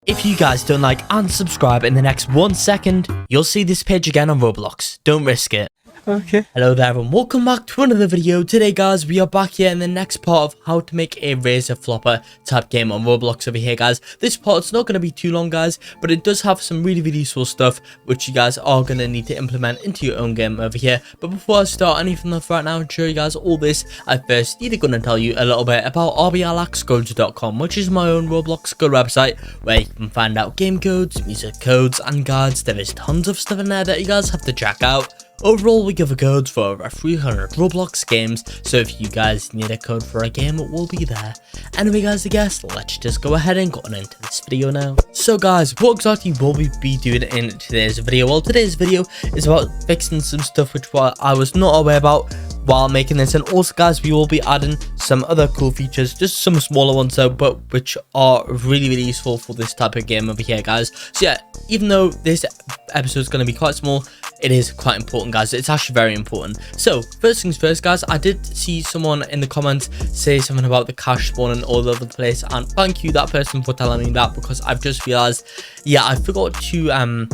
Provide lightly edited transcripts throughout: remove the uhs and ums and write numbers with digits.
If you guys don't like and subscribe in the next 1 second, you'll see this page again on Roblox. Don't risk it. Okay. Hello there and welcome back to another video. Today guys, we are back here in the next part of how to make a razor flopper type game on Roblox over here guys. This part's not going to be too long guys, but it does have some really useful stuff which you guys are going to need to implement into your own game over here. But before I start anything off right now and show you guys all this, I first need to go and tell you a little bit about rblxcodes.com, which is my own Roblox code website where you can find out game codes, music codes and guides. There is tons of stuff in there that you guys have to check out. Overall, we give codes for over 300 Roblox games, so if you guys need a code for a game, it will be there. Anyway guys, I guess let's just go ahead and get on into this video now. So guys, what exactly will we be doing in today's video? Well, today's video is about fixing some stuff which I was not aware about while making this, and also guys, we will be adding some other cool features, just some smaller ones though, but which are really useful for this type of game over here guys. So yeah, even though this episode is going to be quite small, it is quite important guys. It's actually very important. So first things first guys, I did see someone in the comments say something about the cash spawning all over the place, and thank you that person for telling me that, because I've just realized, yeah, I forgot to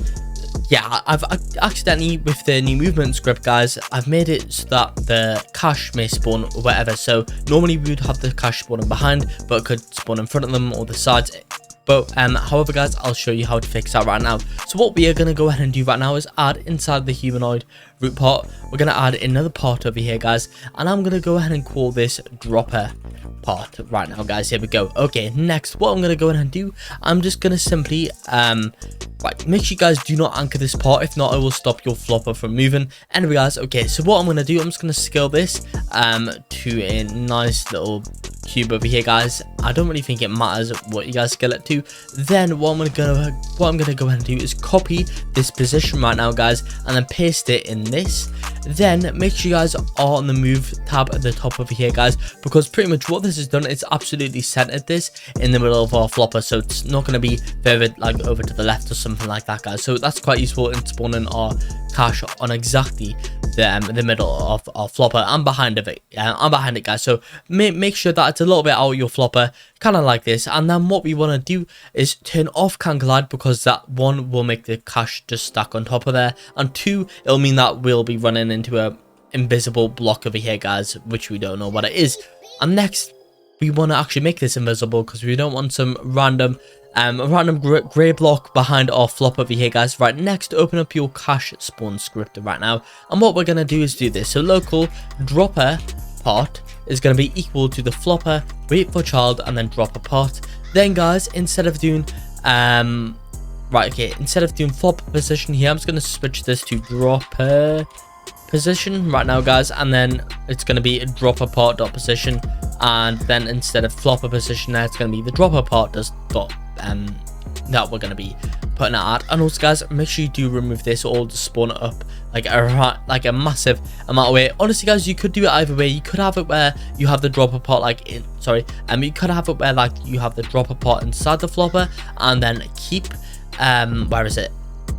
yeah, I've accidentally, with the new movement script guys, I've made it so that the cache may spawn or whatever. So normally we would have the cache spawning behind, but it could spawn in front of them or the sides. But however guys, I'll show you how to fix that right now. So what we are going to go ahead and do right now is add inside the humanoid root part, we're going to add another part over here guys, and I'm going to go ahead and call this dropper part right now guys. Here we go. Okay, next what I'm going to go ahead and do, I'm just going to simply right, make sure you guys do not anchor this part, if not it will stop your flopper from moving. Anyway guys, okay, so what I'm going to do, I'm just going to scale this to a nice little cube over here guys. I don't really think it matters what you guys scale it to. Then what I'm gonna go ahead and do is copy this position right now guys, and then paste it in this. Then make sure you guys are on the move tab at the top over here guys, because pretty much what this has done, it's absolutely centered this in the middle of our flopper, so it's not going to be further like over to the left or something like that guys. So that's quite useful in spawning our cache on exactly the middle of our flopper and behind of it. I'm behind it guys, so make sure that it's a little bit out of your flopper, kind of like this. And then what we want to do is turn off can collide, because that one will make the cache just stack on top of there, and two, it'll mean that we'll be running into a invisible block over here guys, which we don't know what it is. And next we want to actually make this invisible, because we don't want some random gray block behind our flop over here guys. Right, next open up your cache spawn script right now, and what we're going to do is do this. So local dropper part is going to be equal to the flopper wait for child and then dropper part. Then guys, instead of doing instead of doing flop position here, I'm just going to switch this to dropper position right now guys, and then it's going to be a dropper part dot position, and then instead of flopper position there, it's going to be the dropper part does dot that we're going to be putting it at. And also guys, make sure you do remove this, or just spawn it up like a massive amount of way. Honestly guys, you could do it either way. You could have it where you have the dropper part you could have it where like you have the dropper part inside the flopper, and then keep where is it?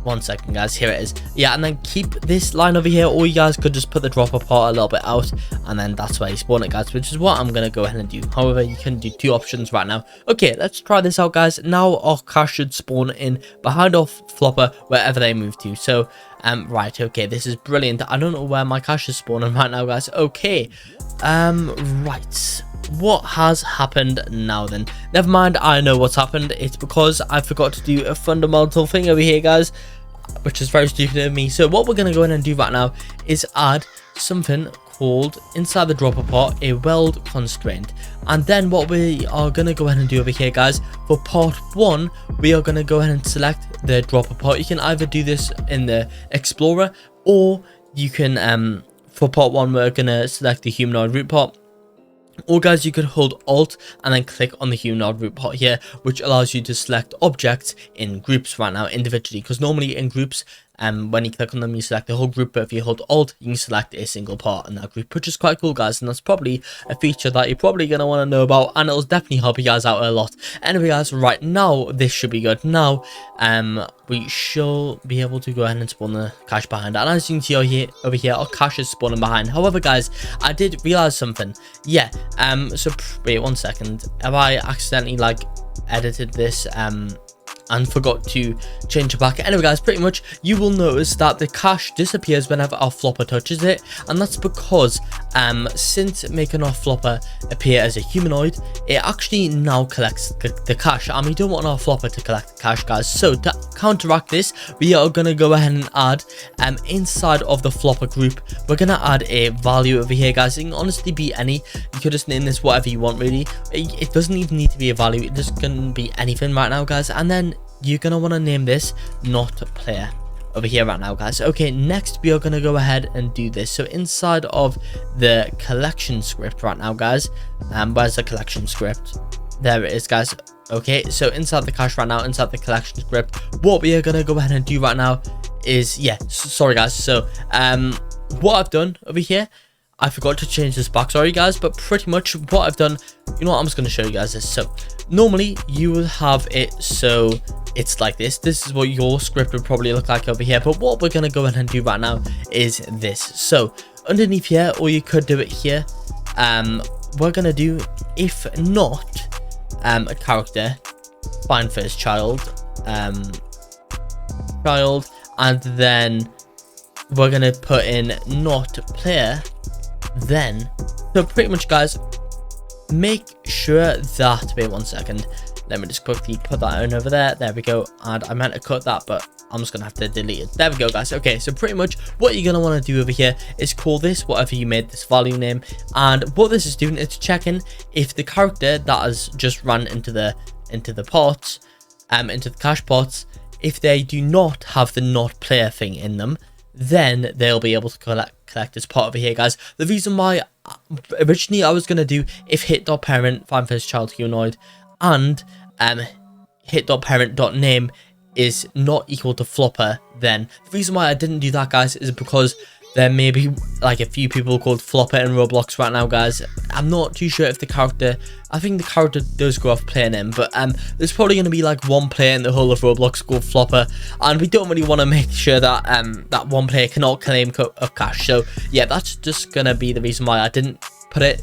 1 second guys, here it is. Yeah, and then keep this line over here, or you guys could just put the dropper part a little bit out, and then that's where you spawn it guys, which is what I'm gonna go ahead and do. However, you can do two options right now. Okay, let's try this out guys. Now our cache should spawn in behind our flopper wherever they move to. So right, okay, this is brilliant. I don't know where my cache is spawning right now guys. Okay, right, what has happened now then? Never mind, I know what's happened. It's because I forgot to do a fundamental thing over here guys, which is very stupid of me. So what we're going to go in and do right now is add something called inside the dropper part a weld constraint. And then what we are going to go ahead and do over here guys, for part one, we are going to go ahead and select the dropper part. You can either do this in the explorer, or you can for part one we're going to select the humanoid root part. Or guys, you could hold Alt and then click on the humanoid root part here, which allows you to select objects in groups right now individually, because normally in groups when you click on them you select the whole group, but if you hold Alt you can select a single part in that group, which is quite cool guys, and that's probably a feature that you're probably going to want to know about, and it'll definitely help you guys out a lot. Anyway guys, right now this should be good. Now we should be able to go ahead and spawn the cache behind, and as you can see over here our cache is spawning behind. However guys, I did realize something. Yeah, so wait 1 second, have I accidentally like edited this and forgot to change it back. Anyway guys, pretty much you will notice that the cache disappears whenever our Floppa touches it, and that's because since making our Floppa appear as a humanoid, it actually now collects the cache, and we don't want our Floppa to collect the cache, guys. So to counteract this, we are going to go ahead and add inside of the Floppa group, we're going to add a value over here, guys. It can honestly be any. You could just name this whatever you want, really. It doesn't even need to be a value, it's just going to be anything right now, guys. And then you're going to want to name this not player over here right now, guys. Okay, next we are going to go ahead and do this. So inside of the collection script right now, guys, where's the collection script? There it is, guys. Okay, so inside the cache right now, inside the collection script, what we are going to go ahead and do right now is, sorry guys, so what I've done over here, I forgot to change this back, sorry guys, but pretty much what I've done, you know what, I'm just going to show you guys this. So normally you will have it so it's like this. This is what your script would probably look like over here, but what we're going to go ahead and do right now is this. So underneath here, or you could do it here, we're going to do if not a character, find first child, and then we're going to put in not player, then. So pretty much guys, make sure that, wait 1 second, let me just quickly put that in over there. There we go. And I meant to cut that, but I'm just gonna have to delete it. There we go, guys. Okay, so pretty much what you're gonna want to do over here is call this whatever you made this value name, and what this is doing is checking if the character that has just run into the pots, into the cache pots, if they do not have the not player thing in them, then they'll be able to collect this pot over here, guys. The reason why originally I was gonna do if hit.parent find first child humanoid and hit.parent.name is not equal to Floppa, then the reason why I didn't do that, guys, is because there may be like a few people called Floppa in Roblox right now, guys. I'm not too sure if the character, I think the character does go off player name, but there's probably going to be like one player in the whole of Roblox called Floppa, and we don't really want to make sure that that one player cannot claim of cash. So yeah, that's just gonna be the reason why I didn't put it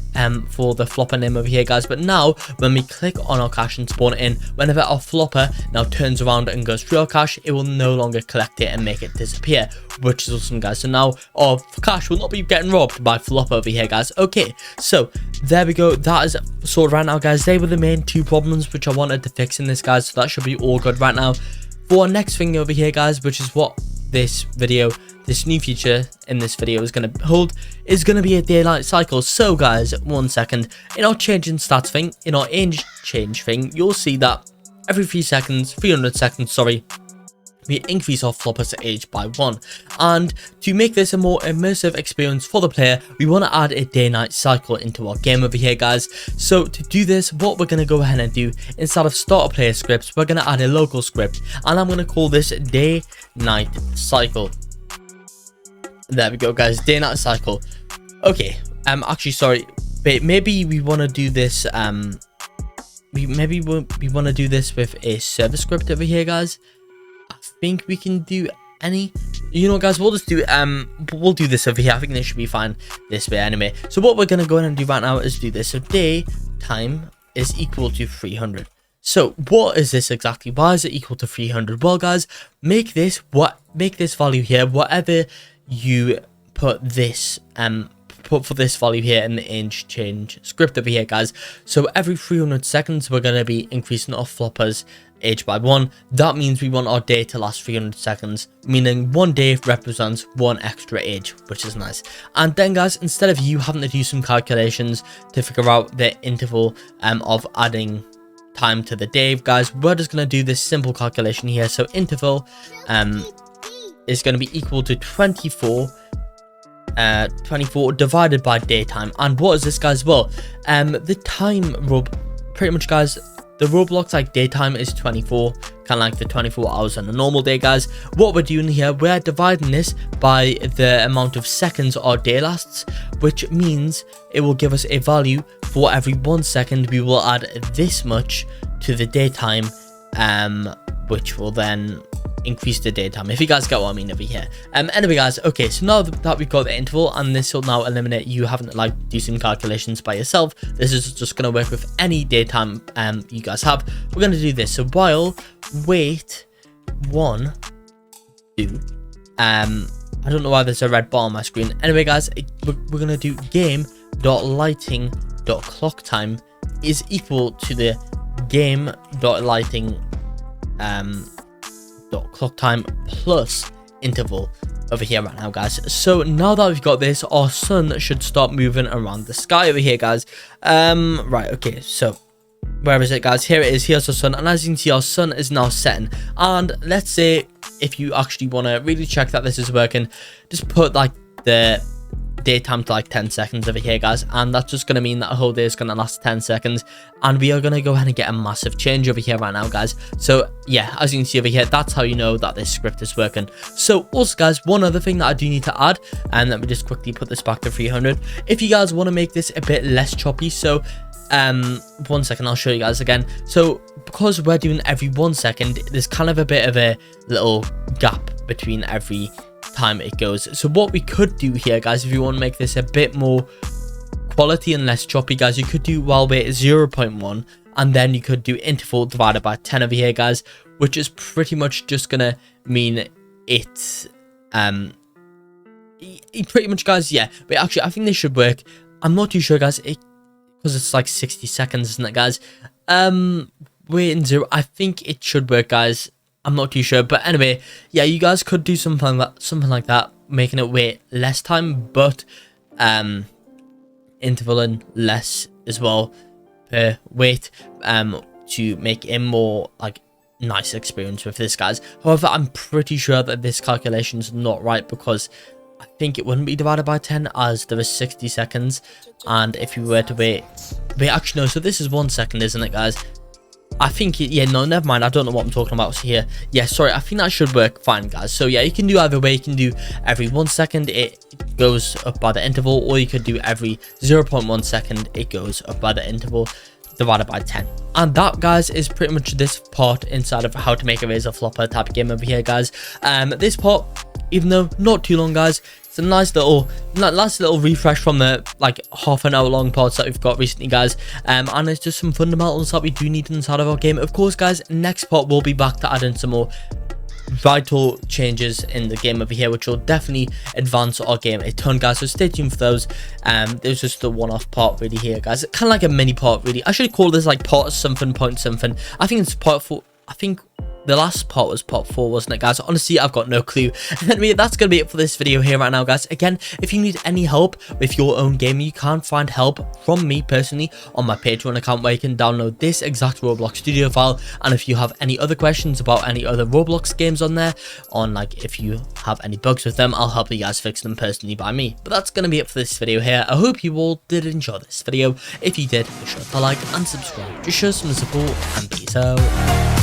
for the Floppa name over here, guys. But now when we click on our cache and spawn it in, whenever our Floppa now turns around and goes through our cache, it will no longer collect it and make it disappear, which is awesome, guys. So now our cache will not be getting robbed by Floppa over here, guys. Okay, so there we go. That is sorted right now, guys. They were the main two problems which I wanted to fix in this, guys, so that should be all good right now. For our next thing over here, guys, which is what this new feature in this video is going to hold, is going to be a daylight cycle. So guys, 1 second, in our changing stats thing, in our age change thing, you'll see that every 300 seconds, sorry, we increase our Floppa's age by 1. And to make this a more immersive experience for the player, we want to add a day-night cycle into our game over here, guys. So to do this, what we're going to go ahead and do, instead of starter player scripts, we're going to add a local script, and I'm going to call this day-night cycle. There we go, guys, day-night cycle. Okay, actually, sorry, but maybe we want to do this, we want to do this with a server script over here, guys. I think we can do any, you know, guys, we'll just do we'll do this over here. I think this should be fine this way anyway. So what we're gonna go ahead and do right now is do this. So day time is equal to 300. So what is this exactly? Why is it equal to 300? Well, guys, make this value here, whatever you put this put for this value here in the age change script over here, guys. So every 300 seconds we're going to be increasing our Floppa's age by 1. That means we want our day to last 300 seconds, meaning 1 day represents 1 extra age, which is nice. And then, guys, instead of you having to do some calculations to figure out the interval of adding time to the day, guys, we're just going to do this simple calculation here. So interval is going to be equal to 24 divided by daytime. And what is this, guys? Well, the time pretty much, guys, the Roblox like daytime is 24, kind of like the 24 hours on a normal day, guys. What we're doing here, we're dividing this by the amount of seconds our day lasts, which means it will give us a value for every 1 second. We will add this much to the daytime, which will then increase the daytime, if you guys get what I mean over here. Anyway guys, okay, so now that we've got the interval, and this will now eliminate you having to like do some calculations by yourself. This is just going to work with any daytime you guys have. We're going to do this. So while wait 1 2 I don't know why there's a red bar on my screen. Anyway guys, we're going to do game.lighting.clocktime is equal to the game.lighting clock time plus interval over here right now guys. So now that we've got this, our sun should start moving around the sky over here guys. Right, okay, so where is it guys? Here it is. Here's the sun, and as you can see, our sun is now setting. And let's say if you actually want to really check that this is working, just put like the daytime to like 10 seconds over here guys, and that's just going to mean that a whole day is going to last 10 seconds, and we are going to go ahead and get a massive change over here right now guys. So yeah, as you can see over here, that's how you know that this script is working. So also guys, one other thing that I do need to add, and let me just quickly put this back to 300. If you guys want to make this a bit less choppy, so 1 second, I'll show you guys again. So because we're doing every 1 second, there's kind of a bit of a little gap between every time it goes. So what we could do here guys, if you want to make this a bit more quality and less choppy guys, you could do while wait 0.1, and then you could do interval divided by 10 over here guys, which is pretty much just gonna mean it's pretty much guys, yeah. But actually I think this should work. I'm not too sure guys, because it's like 60 seconds, isn't it guys? Wait in 0, I think it should work guys. I'm not too sure, but anyway, yeah, you guys could do something like that, making it wait less time, but intervaling less as well per wait, to make a more like nice experience with this guys. However, I'm pretty sure that this calculation is not right, because I think it wouldn't be divided by 10 as there is 60 seconds, and if you were to wait actually no, so this is 1 second, isn't it guys? I think yeah, no, never mind, I don't know what I'm talking about here. Yeah, sorry, I think that should work fine guys. So yeah, you can do either way. You can do every 1 second it goes up by the interval, or you could do every 0.1 second it goes up by the interval divided by 10. And that guys is pretty much this part inside of how to make a razor flopper type game over here guys. This part, even though not too long guys, it's a nice little refresh from the like half an hour long parts that we've got recently guys, and it's just some fundamentals that we do need inside of our game. Of course guys, next part we'll be back to add in some more vital changes in the game over here, which will definitely advance our game a ton guys, so stay tuned for those. There's just a one-off part really here guys, kind of like a mini part really. I should call this like part something point something. I think it's part 4. I think the last part was part 4, wasn't it guys? Honestly, I've got no clue. Anyway, that's gonna be it for this video here right now guys. Again, if you need any help with your own game, you can find help from me personally on my Patreon account, where you can download this exact Roblox studio file. And if you have any other questions about any other Roblox games on there, on like if you have any bugs with them, I'll help you guys fix them personally by me. But that's gonna be it for this video here. I hope you all did enjoy this video. If you did, be sure to like and subscribe to show some support, and peace out.